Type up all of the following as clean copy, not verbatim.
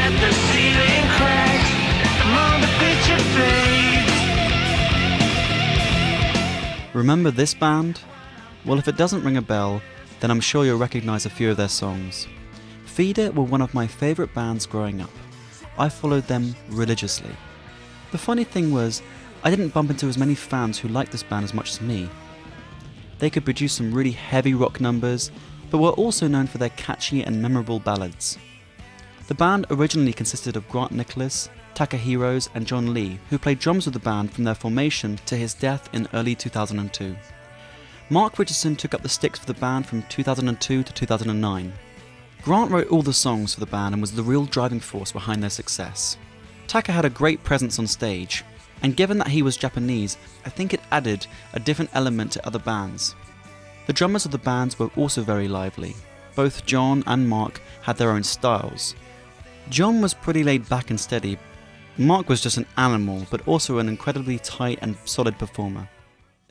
let the ceiling crack among the picture fades. Remember this band? Well, if it doesn't ring a bell, then I'm sure you'll recognise a few of their songs. Feeder were one of my favourite bands growing up. I followed them religiously. The funny thing was, I didn't bump into as many fans who liked this band as much as me. They could produce some really heavy rock numbers, but were also known for their catchy and memorable ballads. The band originally consisted of Grant Nicholas, Takahiros and John Lee, who played drums with the band from their formation to his death in early 2002. Mark Richardson took up the sticks for the band from 2002 to 2009. Grant wrote all the songs for the band and was the real driving force behind their success. Taka had a great presence on stage, and given that he was Japanese, I think it added a different element to other bands. The drummers of the bands were also very lively. Both John and Mark had their own styles. John was pretty laid back and steady. Mark was just an animal, but also an incredibly tight and solid performer.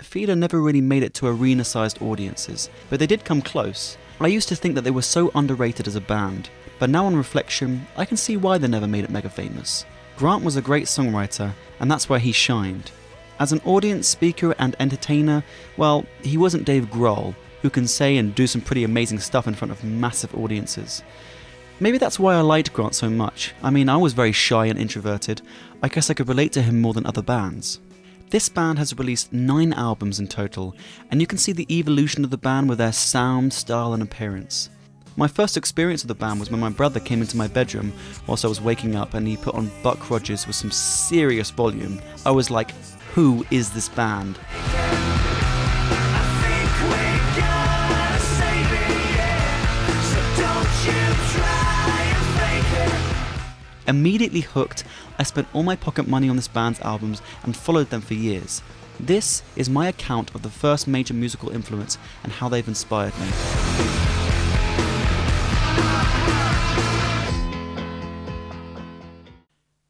Feeder never really made it to arena-sized audiences, but they did come close. I used to think that they were so underrated as a band, but now on reflection, I can see why they never made it mega famous. Grant was a great songwriter, and that's where he shined. As an audience speaker and entertainer, well, he wasn't Dave Grohl, who can say and do some pretty amazing stuff in front of massive audiences. Maybe that's why I liked Grant so much. I mean, I was very shy and introverted. I guess I could relate to him more than other bands. This band has released 9 albums in total, and you can see the evolution of the band with their sound, style and appearance. My first experience of the band was when my brother came into my bedroom whilst I was waking up and he put on Buck Rogers with some serious volume. I was like, who is this band? Immediately hooked, I spent all my pocket money on this band's albums and followed them for years. This is my account of the first major musical influence and how they've inspired me.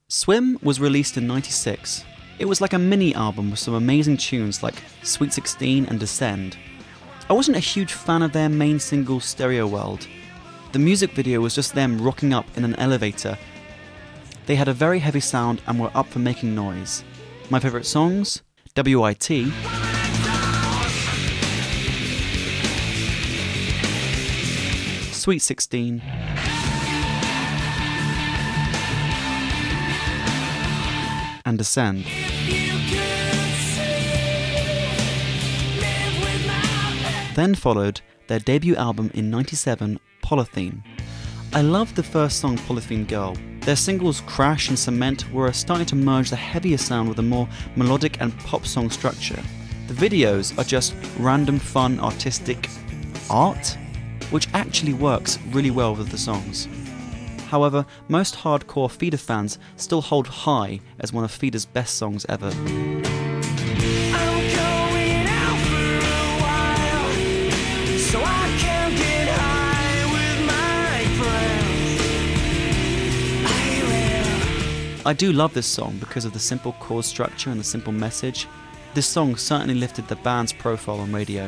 Swim was released in '96. It was like a mini album with some amazing tunes like Sweet 16 and Descend. I wasn't a huge fan of their main single Stereo World. The music video was just them rocking up in an elevator. They had a very heavy sound and were up for making noise. My favourite songs? WIT, Sweet 16, and Descend. Then followed their debut album in '97, Polythene. I loved the first song, Polythene Girl. Their singles Crash and Cement were starting to merge the heavier sound with a more melodic and pop song structure. The videos are just random, fun, artistic art, which actually works really well with the songs. However, most hardcore Feeder fans still hold High as one of Feeder's best songs ever. I do love this song because of the simple chord structure and the simple message. This song certainly lifted the band's profile on radio.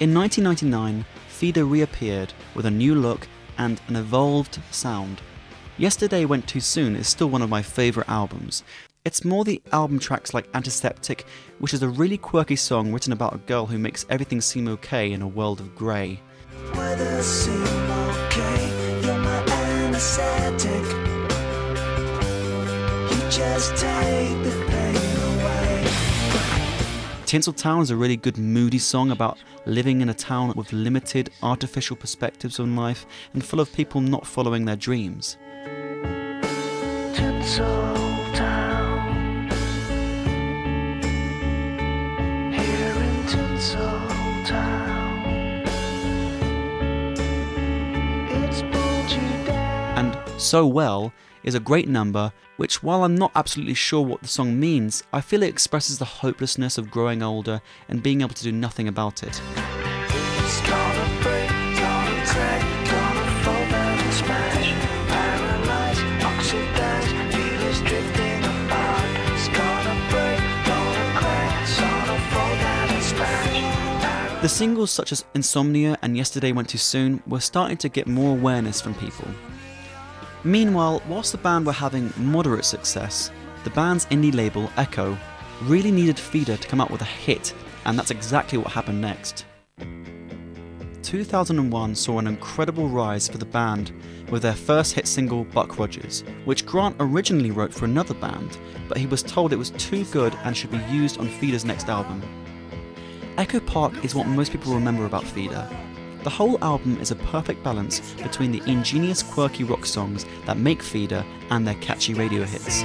In 1999, Feeder reappeared with a new look and an evolved sound. Yesterday Went Too Soon is still one of my favourite albums. It's more the album tracks like Antiseptic, which is a really quirky song written about a girl who makes everything seem okay in a world of grey. Weather seem okay, you're my anesthetic. Just take the pain away. Tinseltown is a really good moody song about living in a town with limited artificial perspectives on life and full of people not following their dreams. Tinseltown, here in Tinseltown, it's pulled you down. And So Well is a great number, which while I'm not absolutely sure what the song means, I feel it expresses the hopelessness of growing older and being able to do nothing about it. It's gonna break, gonna crack, gonna fall down and smash, paralyze, oxidize, feel it's drifting apart. It's gonna break, gonna crack, it's gonna fall down and smash. The singles such as Insomnia and Yesterday Went Too Soon were starting to get more awareness from people. Meanwhile, whilst the band were having moderate success, the band's indie label, Echo, really needed Feeder to come up with a hit, and that's exactly what happened next. 2001 saw an incredible rise for the band with their first hit single, Buck Rogers, which Grant originally wrote for another band, but he was told it was too good and should be used on Feeder's next album. Echo Park is what most people remember about Feeder. The whole album is a perfect balance between the ingenious, quirky rock songs that make Feeder and their catchy radio hits.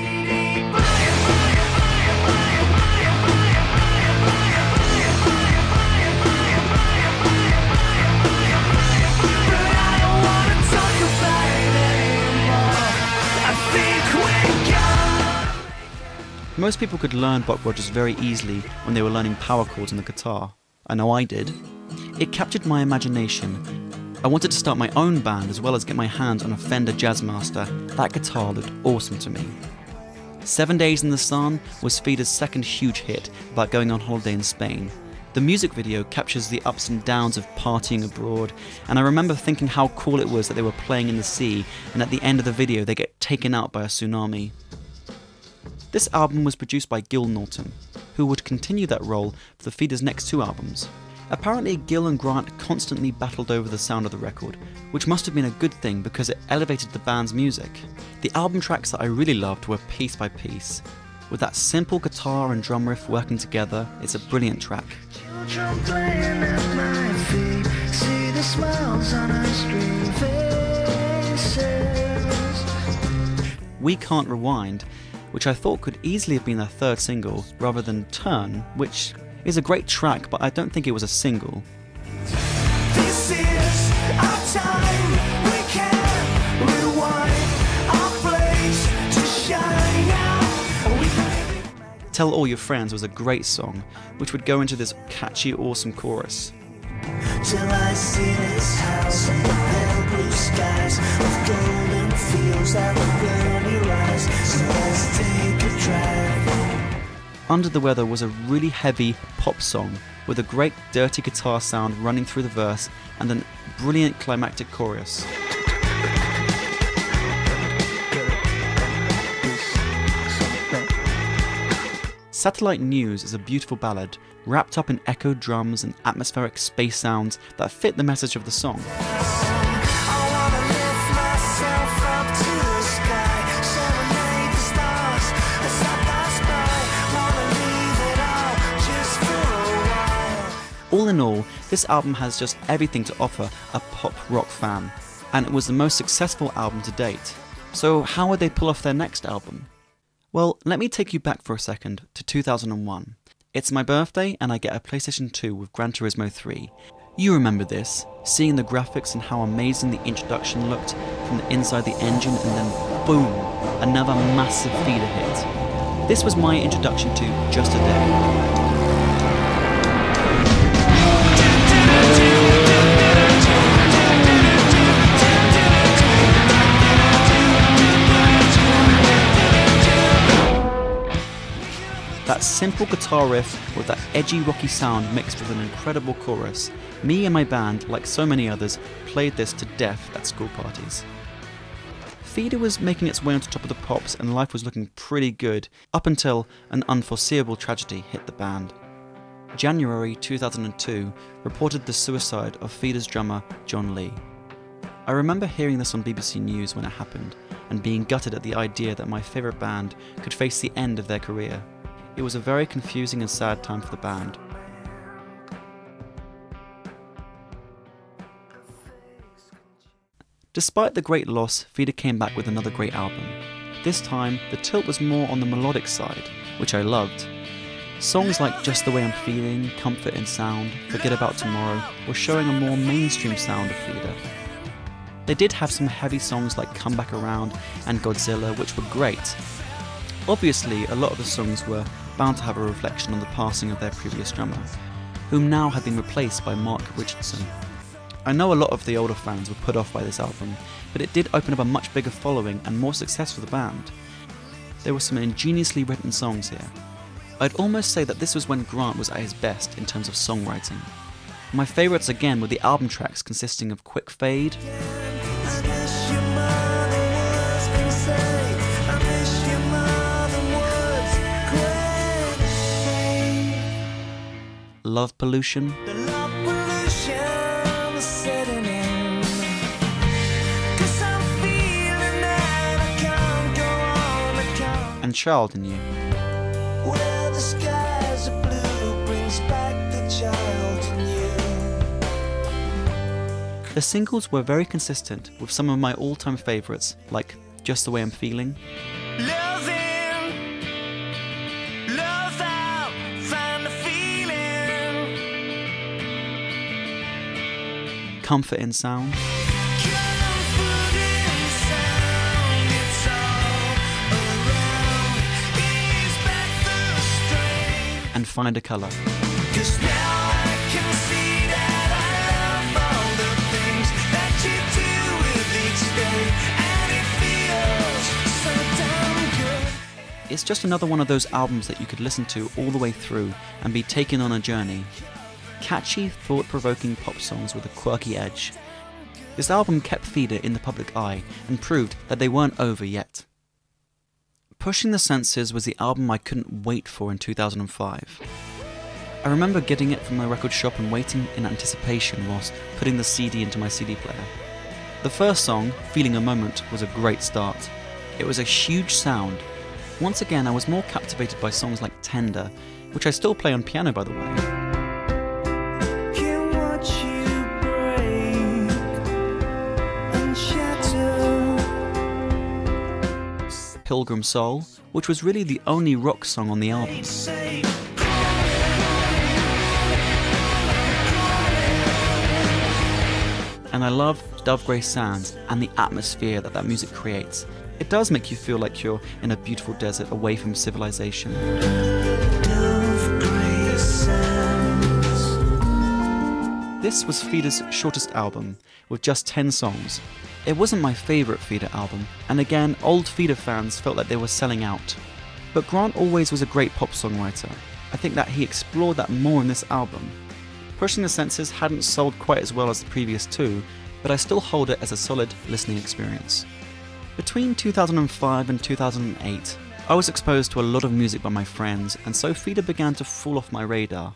Most people could learn Buck Rogers very easily when they were learning power chords on the guitar. I know I did. It captured my imagination. I wanted to start my own band as well as get my hands on a Fender Jazzmaster. That guitar looked awesome to me. 7 Days in the Sun was Feeder's second huge hit about going on holiday in Spain. The music video captures the ups and downs of partying abroad, and I remember thinking how cool it was that they were playing in the sea, and at the end of the video they get taken out by a tsunami. This album was produced by Gil Norton, who would continue that role for the Feeder's next two albums. Apparently, Gil and Grant constantly battled over the sound of the record, which must have been a good thing because it elevated the band's music. The album tracks that I really loved were Piece by Piece. With that simple guitar and drum riff working together, it's a brilliant track. Children playing at my feet, see the smiles on our streaming faces. We Can't Rewind, which I thought could easily have been their third single rather than Turn, which is a great track, but I don't think it was a single. This is our time, we can rewind, our place to shine out. Tell All Your Friends was a great song, which would go into this catchy, awesome chorus. Till I see this house and the pale blue skies with golden fields that will burn your eyes. So let's take a drive. Under the Weather was a really heavy pop song with a great dirty guitar sound running through the verse and a brilliant climactic chorus. Satellite News is a beautiful ballad wrapped up in echoed drums and atmospheric space sounds that fit the message of the song. All in all, this album has just everything to offer a pop rock fan, and it was the most successful album to date. So how would they pull off their next album? Well, let me take you back for a second to 2001. It's my birthday and I get a PlayStation 2 with Gran Turismo 3. You remember this, seeing the graphics and how amazing the introduction looked from the inside the engine, and then boom, another massive Feeder hit. This was my introduction to Just a Day. That simple guitar riff with that edgy rocky sound mixed with an incredible chorus. Me and my band, like so many others, played this to death at school parties. Feeder was making its way onto top of the pops and life was looking pretty good, up until an unforeseeable tragedy hit the band. January 2002 reported the suicide of Feeder's drummer John Lee. I remember hearing this on BBC News when it happened, and being gutted at the idea that my favourite band could face the end of their career. It was a very confusing and sad time for the band. Despite the great loss, Feeder came back with another great album. This time, the tilt was more on the melodic side, which I loved. Songs like Just the Way I'm Feeling, Comfort in Sound, Forget About Tomorrow were showing a more mainstream sound of Feeder. They did have some heavy songs like Come Back Around and Godzilla, which were great. Obviously, a lot of the songs were bound to have a reflection on the passing of their previous drummer, whom now had been replaced by Mark Richardson. I know a lot of the older fans were put off by this album, but it did open up a much bigger following and more success for the band. There were some ingeniously written songs here. I'd almost say that this was when Grant was at his best in terms of songwriting. My favourites again were the album tracks consisting of Quick Fade, I guess your mother Love Pollution, The love pollution is setting in. 'Cause I'm feeling that I can't go on, I can't. and Child in You. Where the skies are blue brings back the child in you. The singles were very consistent with some of my all-time favourites, like Just the Way I'm Feeling, Love in, love out, find the feeling. Comfort in Sound, Comfort in sound, it's all around. Ease back the strain. and Find a Colour. 'Cause now I can see that I love all the things that you do with each day, and it feels so damn good. It's just another one of those albums that you could listen to all the way through and be taken on a journey. Catchy, thought-provoking pop songs with a quirky edge. This album kept Feeder in the public eye and proved that they weren't over yet. Pushing the Senses was the album I couldn't wait for in 2005. I remember getting it from the record shop and waiting in anticipation whilst putting the CD into my CD player. The first song, Feeling a Moment, was a great start. It was a huge sound. Once again, I was more captivated by songs like Tender, which I still play on piano by the way. Can watch you break and shatter. Pilgrim Soul, which was really the only rock song on the album. Say, And I love Dove Grey Sands and the atmosphere that music creates. It does make you feel like you're in a beautiful desert away from civilization. Dove Grey Sands. This was Feeder's shortest album, with just 10 songs. It wasn't my favourite Feeder album, and again, old Feeder fans felt like they were selling out. But Grant always was a great pop songwriter. I think that he explored that more in this album. Pushing the Senses hadn't sold quite as well as the previous two, but I still hold it as a solid listening experience. Between 2005 and 2008, I was exposed to a lot of music by my friends, and so Feeder began to fall off my radar.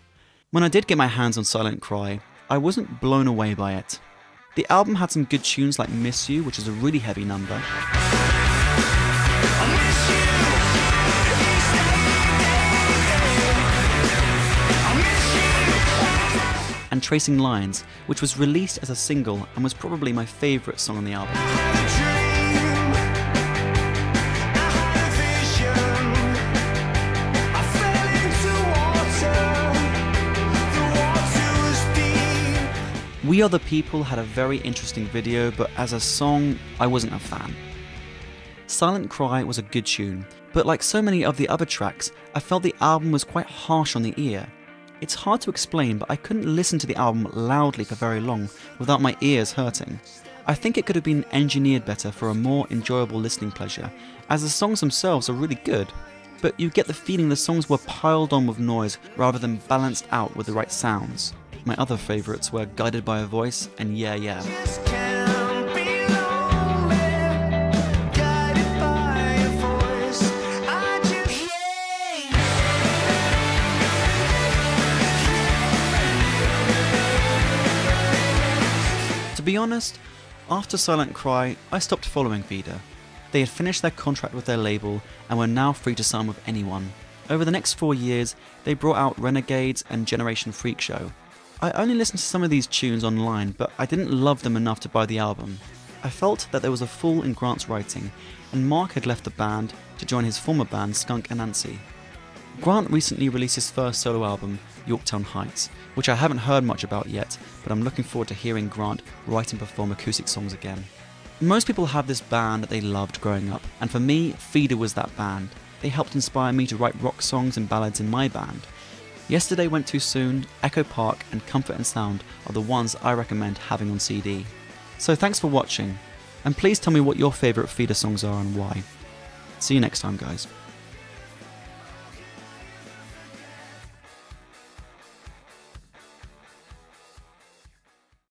When I did get my hands on Silent Cry, I wasn't blown away by it. The album had some good tunes like Miss You, which is a really heavy number, I miss you. and Tracing Lines, which was released as a single and was probably my favourite song on the album. We Are the People had a very interesting video, but as a song, I wasn't a fan. Silent Cry was a good tune, but like so many of the other tracks, I felt the album was quite harsh on the ear. It's hard to explain, but I couldn't listen to the album loudly for very long without my ears hurting. I think it could have been engineered better for a more enjoyable listening pleasure, as the songs themselves are really good, but you get the feeling the songs were piled on with noise rather than balanced out with the right sounds. My other favourites were Guided by a Voice and Yeah Yeah. To be honest, after Silent Cry, I stopped following Feeder. They had finished their contract with their label and were now free to sign with anyone. Over the next 4 years, they brought out Renegades and Generation Freak Show. I only listened to some of these tunes online, but I didn't love them enough to buy the album. I felt that there was a flaw in Grant's writing, and Mark had left the band to join his former band Skunk Anansie. Grant recently released his first solo album, Yorktown Heights, which I haven't heard much about yet, but I'm looking forward to hearing Grant write and perform acoustic songs again. Most people have this band that they loved growing up, and for me, Feeder was that band. They helped inspire me to write rock songs and ballads in my band. Yesterday Went Too Soon, Echo Park and Comfort and Sound are the ones I recommend having on CD. So thanks for watching, and please tell me what your favourite Feeder songs are and why. See you next time, guys.